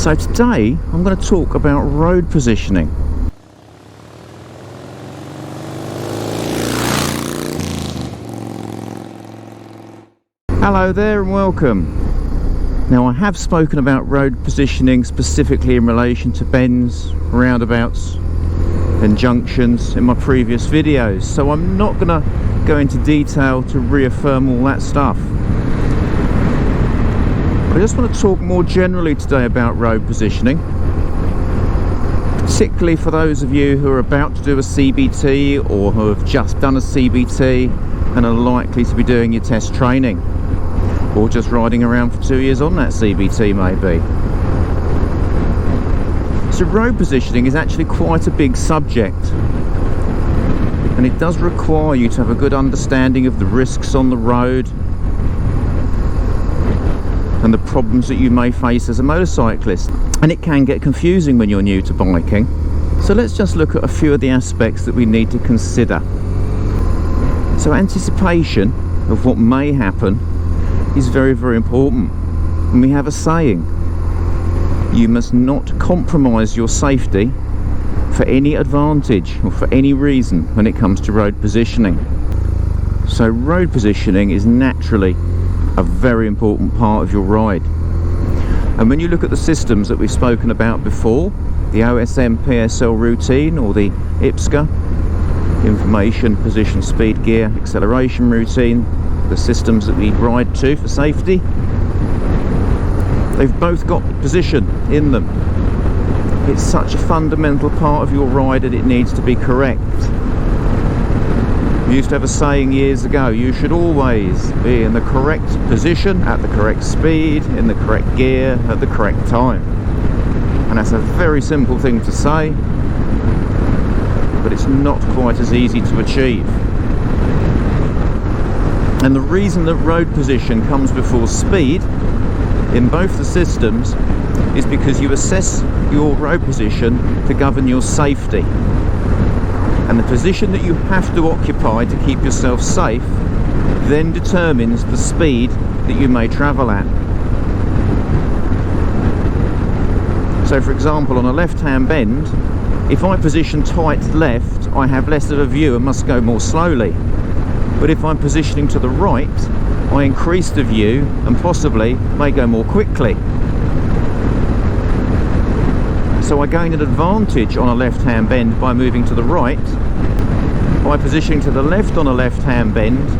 So today I'm going to talk about road positioning. Hello there and welcome. Now, I have spoken about road positioning specifically in relation to bends, roundabouts and junctions in my previous videos, so I'm not going to go into detail to reaffirm all that stuff. I just want to talk more generally today about road positioning, particularly for those of you who are about to do a CBT or who have just done a CBT and are likely to be doing your test training, or just riding around for 2 years on that CBT maybe. So road positioning is actually quite a big subject, and it does require you to have a good understanding of the risks on the road and the problems that you may face as a motorcyclist, and it can get confusing when you're new to biking. So let's just look at a few of the aspects that we need to consider. So anticipation of what may happen is very, very important, and we have a saying: you must not compromise your safety for any advantage or for any reason when it comes to road positioning. So road positioning is naturally a very important part of your ride, and when you look at the systems that we've spoken about before, the OSM PSL routine or the IPSCA, information, position, speed, gear, acceleration routine, the systems that we ride to for safety, they've both got position in them. It's such a fundamental part of your ride that it needs to be correct. We used to have a saying years ago: you should always be in the correct position, at the correct speed, in the correct gear, at the correct time. And that's a very simple thing to say, but it's not quite as easy to achieve. And the reason that road position comes before speed in both the systems is because you assess your road position to govern your safety. And the position that you have to occupy to keep yourself safe then determines the speed that you may travel at. So for example, on a left-hand bend, if I position tight left, I have less of a view and must go more slowly. But if I'm positioning to the right, I increase the view and possibly may go more quickly. So I gain an advantage on a left-hand bend by moving to the right. By positioning to the left on a left-hand bend,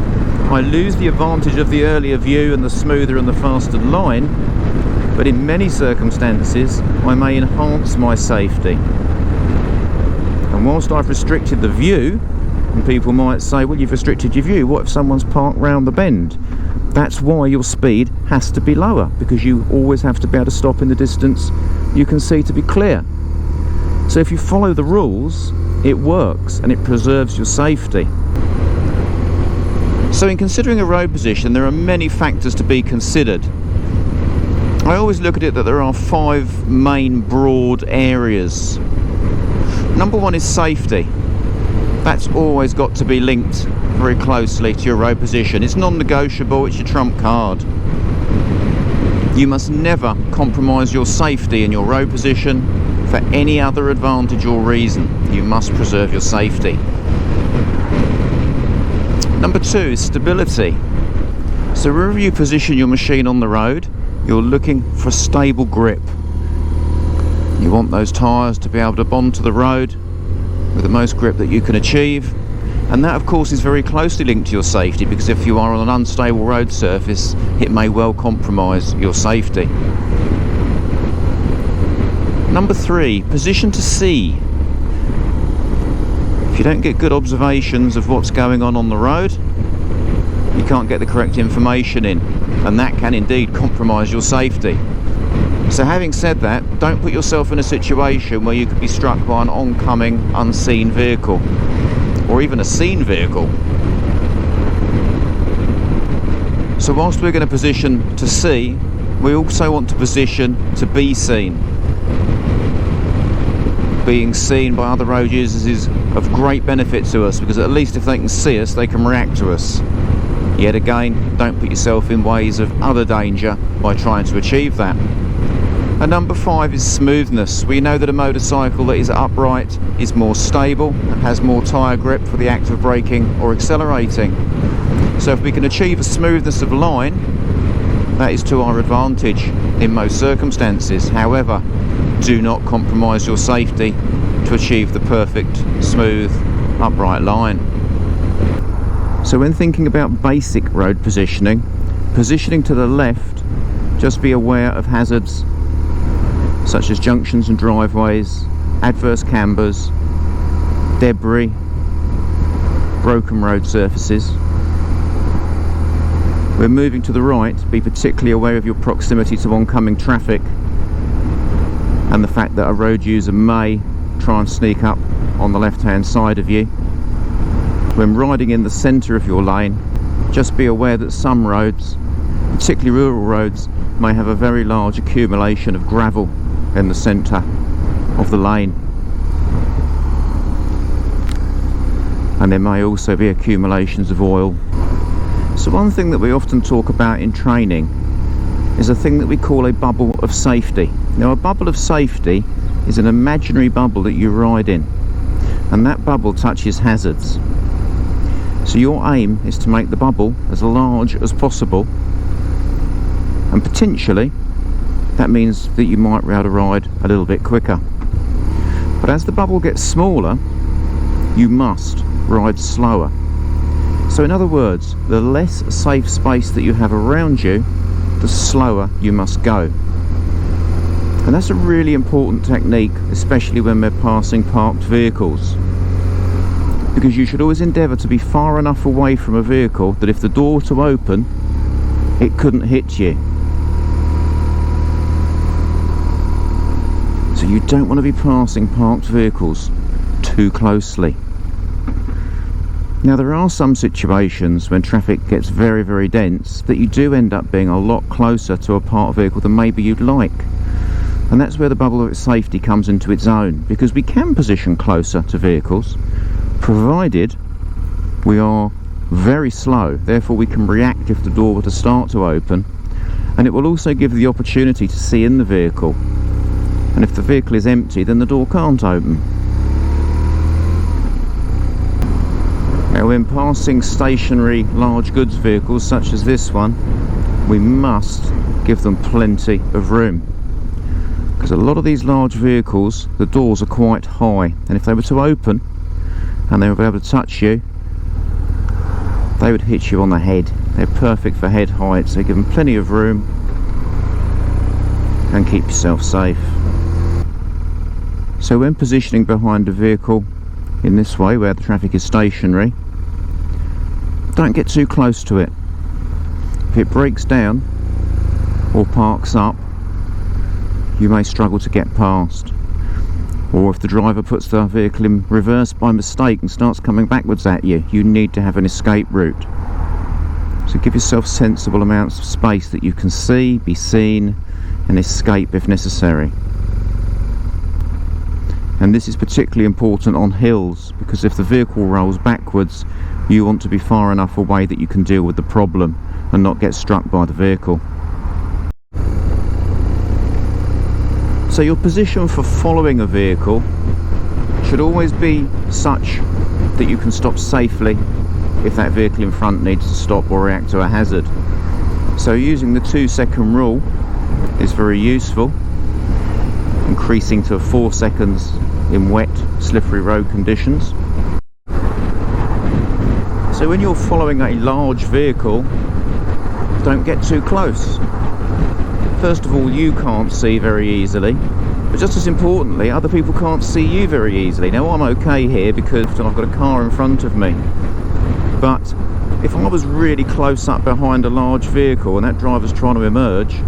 I lose the advantage of the earlier view and the smoother and the faster line, but in many circumstances I may enhance my safety. And whilst I've restricted the view, and people might say, well, you've restricted your view, what if someone's parked round the bend? That's why your speed has to be lower, because you always have to be able to stop in the distance you can see to be clear. So if you follow the rules, it works and it preserves your safety. So in considering a road position, there are many factors to be considered. I always look at it that there are 5 main broad areas. Number 1 is safety. That's always got to be linked very closely to your road position. It's non-negotiable, it's your trump card. You must never compromise your safety in your road position for any other advantage or reason. You must preserve your safety. Number 2 is stability. So wherever you position your machine on the road, you're looking for stable grip. You want those tyres to be able to bond to the road with the most grip that you can achieve, and that of course is very closely linked to your safety, because if you are on an unstable road surface, it may well compromise your safety. Number 3, position to see. If you don't get good observations of what's going on the road, you can't get the correct information in, and that can indeed compromise your safety. So having said that, don't put yourself in a situation where you could be struck by an oncoming unseen vehicle, or even a seen vehicle. So whilst we're going to position to see, we also want to position to be seen. Being seen by other road users is of great benefit to us, because at least if they can see us, they can react to us. Yet again, don't put yourself in ways of other danger by trying to achieve that. And number 5 is smoothness. We know that a motorcycle that is upright is more stable and has more tyre grip for the act of braking or accelerating. So if we can achieve a smoothness of line, that is to our advantage in most circumstances. However, do not compromise your safety to achieve the perfect, smooth, upright line. So when thinking about basic road positioning to the left, just be aware of hazards such as junctions and driveways, adverse cambers, debris, broken road surfaces. When moving to the right, be particularly aware of your proximity to oncoming traffic and the fact that a road user may try and sneak up on the left-hand side of you. When riding in the centre of your lane, just be aware that some roads, particularly rural roads, may have a very large accumulation of gravel in the centre of the lane, and there may also be accumulations of oil. So one thing that we often talk about in training is a thing that we call a bubble of safety. Now, a bubble of safety is an imaginary bubble that you ride in, and that bubble touches hazards. So your aim is to make the bubble as large as possible, and potentially that means that you might be able to ride a little bit quicker. But as the bubble gets smaller, you must ride slower. So in other words, the less safe space that you have around you, the slower you must go. And that's a really important technique, especially when we're passing parked vehicles, because you should always endeavour to be far enough away from a vehicle that if the door were to open, it couldn't hit you. So you don't want to be passing parked vehicles too closely. Now, there are some situations when traffic gets very, very dense that you do end up being a lot closer to a parked vehicle than maybe you'd like. And that's where the bubble of safety comes into its own, because we can position closer to vehicles, provided we are very slow. Therefore, we can react if the door were to start to open, and it will also give the opportunity to see in the vehicle. And if the vehicle is empty, then the door can't open. Now, when passing stationary large goods vehicles such as this one, we must give them plenty of room, because a lot of these large vehicles, the doors are quite high, and if they were to open and they were able to touch you, they would hit you on the head. They're perfect for head height, so give them plenty of room and keep yourself safe. So when positioning behind a vehicle in this way, where the traffic is stationary, don't get too close to it. If it breaks down or parks up, you may struggle to get past. Or if the driver puts the vehicle in reverse by mistake and starts coming backwards at you, you need to have an escape route. So give yourself sensible amounts of space that you can see, be seen, and escape if necessary. And this is particularly important on hills, because if the vehicle rolls backwards, you want to be far enough away that you can deal with the problem and not get struck by the vehicle. So your position for following a vehicle should always be such that you can stop safely if that vehicle in front needs to stop or react to a hazard. So using the 2-second rule is very useful, increasing to 4 seconds in wet, slippery road conditions. So when you're following a large vehicle, don't get too close. First of all, you can't see very easily, but just as importantly, other people can't see you very easily. Now, I'm okay here because I've got a car in front of me, but if I was really close up behind a large vehicle and that driver's trying to emerge,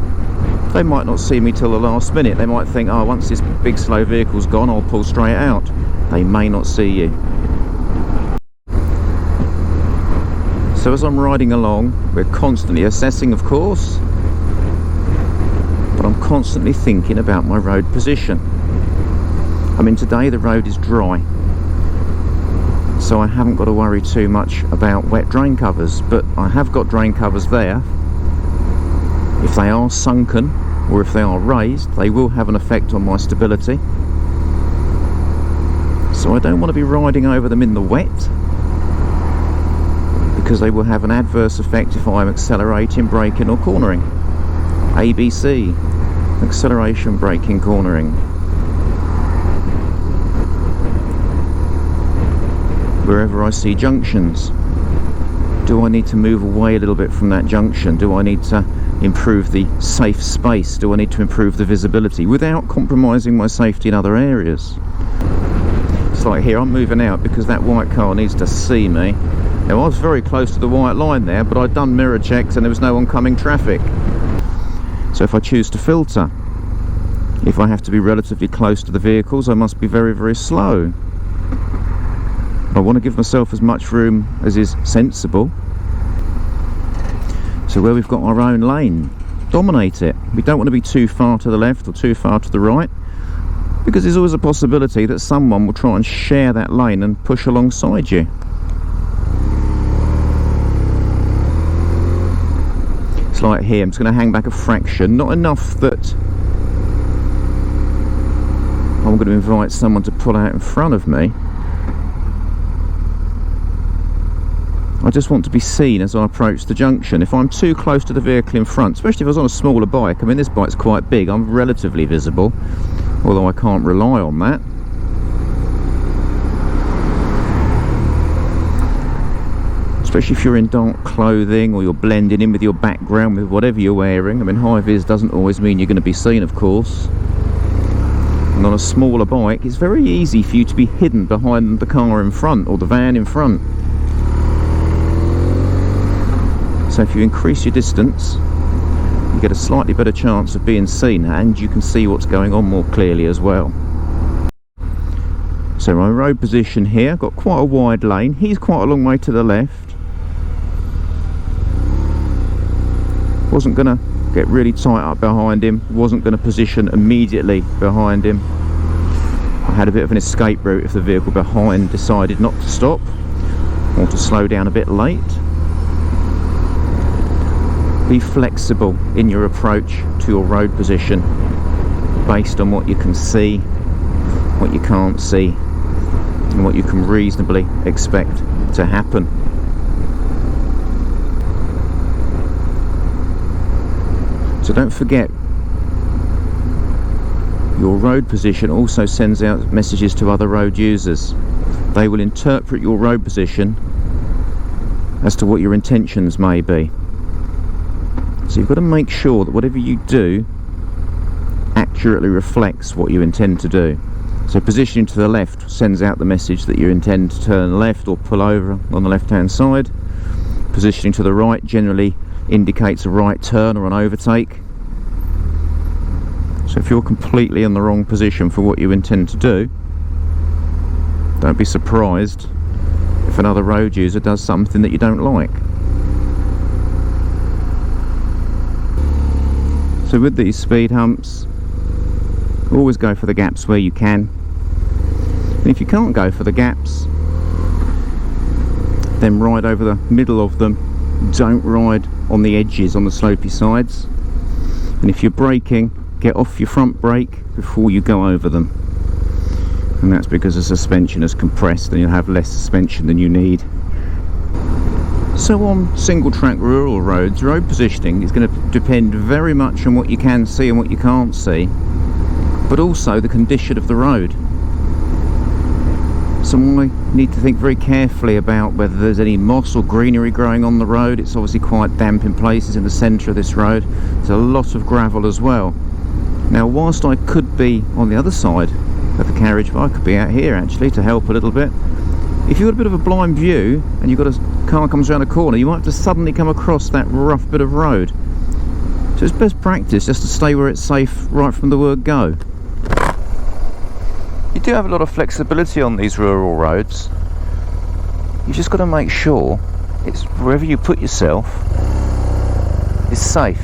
they might not see me till the last minute. They might think, oh, once this big slow vehicle's gone, I'll pull straight out. They may not see you. So as I'm riding along, we're constantly assessing, of course, but I'm constantly thinking about my road position. I mean, today the road is dry, so I haven't got to worry too much about wet drain covers, but I have got drain covers there. If they are sunken, or if they are raised, they will have an effect on my stability. So I don't want to be riding over them in the wet, because they will have an adverse effect if I'm accelerating, braking or cornering. ABC, acceleration, braking, cornering. Wherever I see junctions, do I need to move away a little bit from that junction? Do I need to improve the safe space? Do I need to improve the visibility without compromising my safety in other areas? It's like here, I'm moving out because that white car needs to see me. Now, I was very close to the white line there, but I'd done mirror checks and there was no oncoming traffic. So if I choose to filter, if I have to be relatively close to the vehicles, I must be very, very slow. I want to give myself as much room as is sensible. So where we've got our own lane, dominate it. We don't want to be too far to the left or too far to the right, because there's always a possibility that someone will try and share that lane and push alongside you. It's like here, I'm just going to hang back a fraction, not enough that I'm going to invite someone to pull out in front of me. I just want to be seen as I approach the junction. If I'm too close to the vehicle in front, especially if I was on a smaller bike, I mean this bike's quite big, I'm relatively visible, although I can't rely on that. Especially if you're in dark clothing or you're blending in with your background with whatever you're wearing. I mean, high vis doesn't always mean you're going to be seen, of course. And on a smaller bike, it's very easy for you to be hidden behind the car in front or the van in front. So if you increase your distance, you get a slightly better chance of being seen, and you can see what's going on more clearly as well. So my road position here, got quite a wide lane. He's quite a long way to the left. Wasn't going to get really tight up behind him. Wasn't going to position immediately behind him. I had a bit of an escape route if the vehicle behind decided not to stop or to slow down a bit late. Be flexible in your approach to your road position based on what you can see, what you can't see, and what you can reasonably expect to happen. So don't forget, your road position also sends out messages to other road users. They will interpret your road position as to what your intentions may be. So you've got to make sure that whatever you do accurately reflects what you intend to do. So positioning to the left sends out the message that you intend to turn left or pull over on the left hand side. Positioning to the right generally indicates a right turn or an overtake. So if you're completely in the wrong position for what you intend to do, don't be surprised if another road user does something that you don't like. So with these speed humps, always go for the gaps where you can. And if you can't go for the gaps, then ride over the middle of them. Don't ride on the edges, on the slopey sides. And if you're braking, get off your front brake before you go over them. And that's because the suspension is compressed and you'll have less suspension than you need. So on single track rural roads, road positioning is going to depend very much on what you can see and what you can't see, but also the condition of the road. So I need to think very carefully about whether there's any moss or greenery growing on the road. It's obviously quite damp in places in the centre of this road. There's a lot of gravel as well. Now, whilst I could be on the other side of the carriageway, I could be out here actually to help a little bit. If you've got a bit of a blind view and you've got a car comes around a corner, you might have to suddenly come across that rough bit of road. So it's best practice just to stay where it's safe right from the word go. You do have a lot of flexibility on these rural roads. You've just got to make sure it's wherever you put yourself is safe.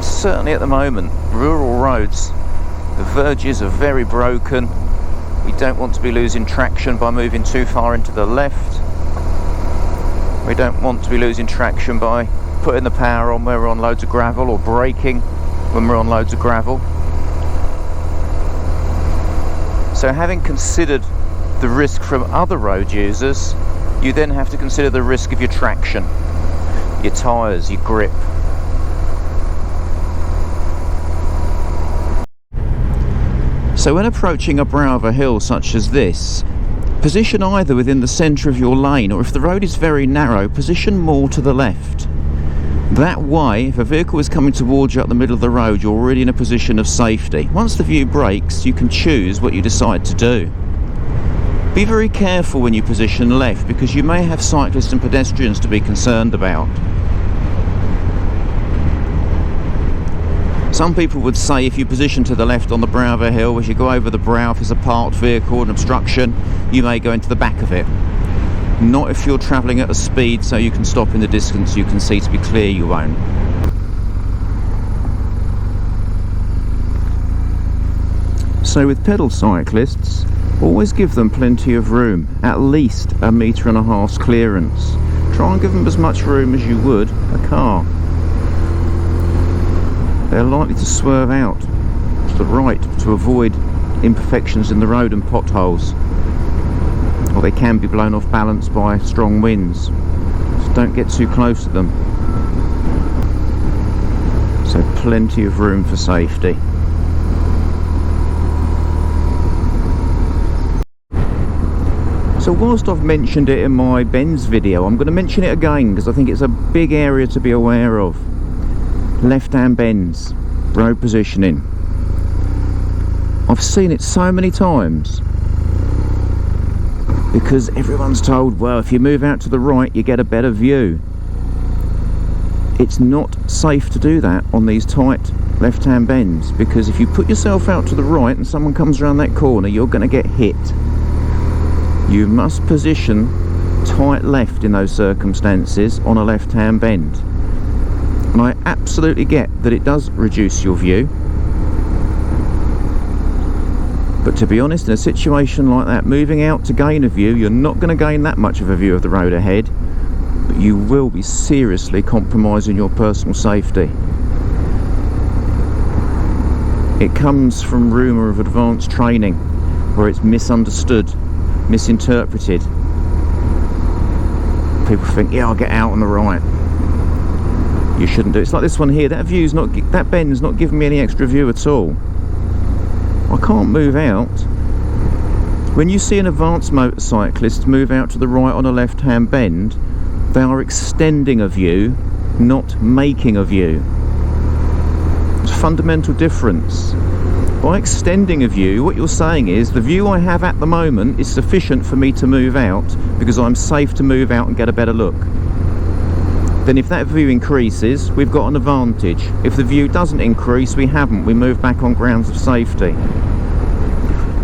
Certainly at the moment, rural roads, the verges are very broken. You don't want to be losing traction by moving too far into the left. We don't want to be losing traction by putting the power on when we're on loads of gravel, or braking when we're on loads of gravel. So having considered the risk from other road users, you then have to consider the risk of your traction, your tyres, your grip. So when approaching a brow of a hill such as this, position either within the centre of your lane, or if the road is very narrow, position more to the left. That way, if a vehicle is coming towards you up the middle of the road, you're already in a position of safety. Once the view breaks, you can choose what you decide to do. Be very careful when you position left, because you may have cyclists and pedestrians to be concerned about. Some people would say if you position to the left on the brow of a hill, as you go over the brow, if there's a parked vehicle and obstruction, you may go into the back of it. Not if you're travelling at a speed so you can stop in the distance you can see to be clear, you won't. So with pedal cyclists, always give them plenty of room, at least 1.5 meters clearance. Try and give them as much room as you would a car. They're likely to swerve out to the right to avoid imperfections in the road and potholes, or they can be blown off balance by strong winds. So don't get too close to them. So plenty of room for safety. So whilst I've mentioned it in my bends video, I'm going to mention it again because I think it's a big area to be aware of. Left-hand bends, road positioning. I've seen it so many times because everyone's told, well, if you move out to the right you get a better view. It's not safe to do that on these tight left-hand bends, because if you put yourself out to the right and someone comes around that corner, you're going to get hit. You must position tight left in those circumstances on a left-hand bend. And I absolutely get that it does reduce your view, but to be honest, in a situation like that, moving out to gain a view, you're not going to gain that much of a view of the road ahead, but you will be seriously compromising your personal safety. It comes from rumour of advanced training where it's misunderstood, misinterpreted. People think, yeah, I'll get out on the right. You shouldn't do it. It's like this one here. That bend's not giving me any extra view at all. I can't move out. When you see an advanced motorcyclist move out to the right on a left-hand bend, they are extending a view, not making a view. It's a fundamental difference. By extending a view, what you're saying is the view I have at the moment is sufficient for me to move out because I'm safe to move out and get a better look. Then if that view increases, we've got an advantage. If the view doesn't increase, we haven't. We move back on grounds of safety.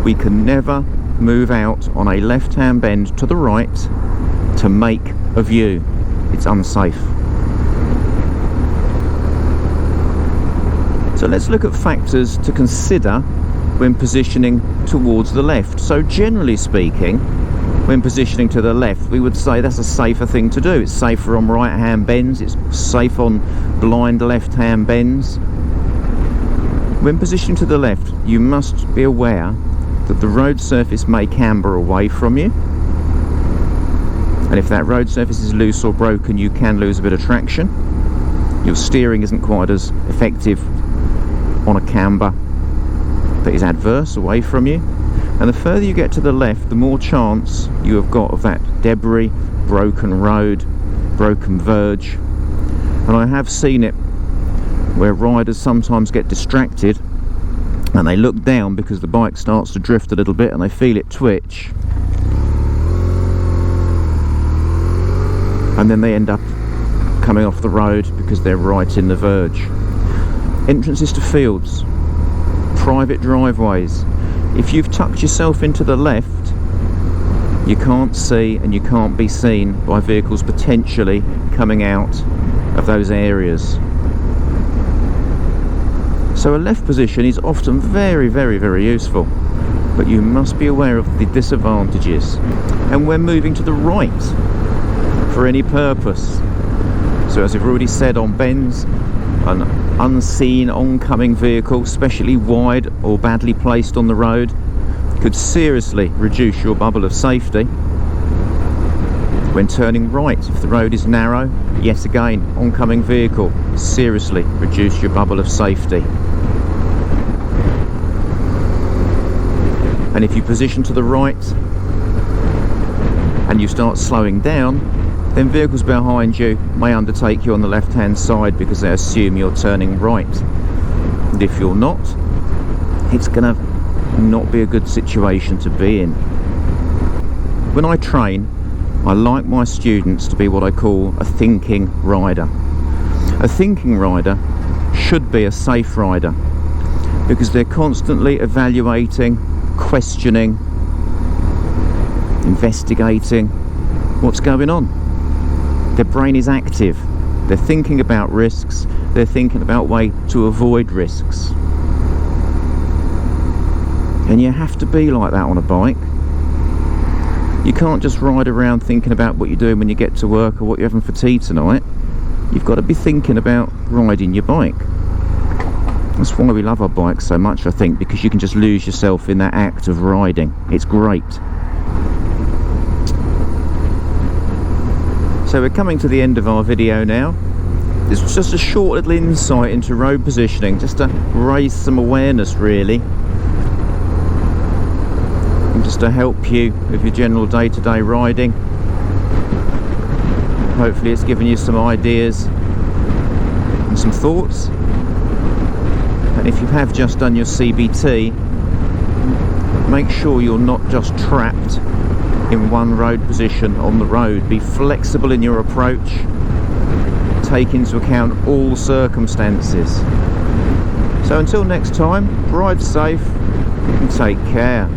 We can never move out on a left-hand bend to the right to make a view. It's unsafe. So let's look at factors to consider when positioning towards the left. So generally speaking, when positioning to the left, we would say that's a safer thing to do. It's safer on right-hand bends, it's safe on blind left-hand bends. When positioning to the left, you must be aware that the road surface may camber away from you, and if that road surface is loose or broken, you can lose a bit of traction. Your steering isn't quite as effective on a camber that is adverse away from you. And the further you get to the left, the more chance you have got of that debris, broken road, broken verge. And I have seen it where riders sometimes get distracted and they look down because the bike starts to drift a little bit and they feel it twitch. And then they end up coming off the road because they're right in the verge. Entrances to fields, private driveways. If you've tucked yourself into the left, you can't see and you can't be seen by vehicles potentially coming out of those areas. So a left position is often very, very, very useful. but you must be aware of the disadvantages. And we're moving to the right for any purpose. So as I've already said, on bends, an unseen oncoming vehicle, especially wide or badly placed on the road, could seriously reduce your bubble of safety. When turning right, if the road is narrow, yet again, oncoming vehicle, seriously reduce your bubble of safety. And if you position to the right and you start slowing down, then vehicles behind you may undertake you on the left hand side because they assume you're turning right. And if you're not, it's going to not be a good situation to be in. When I train, I like my students to be what I call a thinking rider. A thinking rider should be a safe rider because they're constantly evaluating, questioning, investigating what's going on. Their brain is active. They're thinking about risks. They're thinking about ways to avoid risks. And you have to be like that on a bike. You can't just ride around thinking about what you're doing when you get to work or what you're having for tea tonight. You've got to be thinking about riding your bike. That's why we love our bikes so much, I think, because you can just lose yourself in that act of riding. It's great. So we're coming to the end of our video now. This was just a short little insight into road positioning, just to raise some awareness really, and just to help you with your general day-to-day riding. Hopefully it's given you some ideas and some thoughts. And if you have just done your CBT, make sure you're not just trapped in one road position on the road. Be flexible in your approach. Take into account all circumstances. So until next time, ride safe and take care.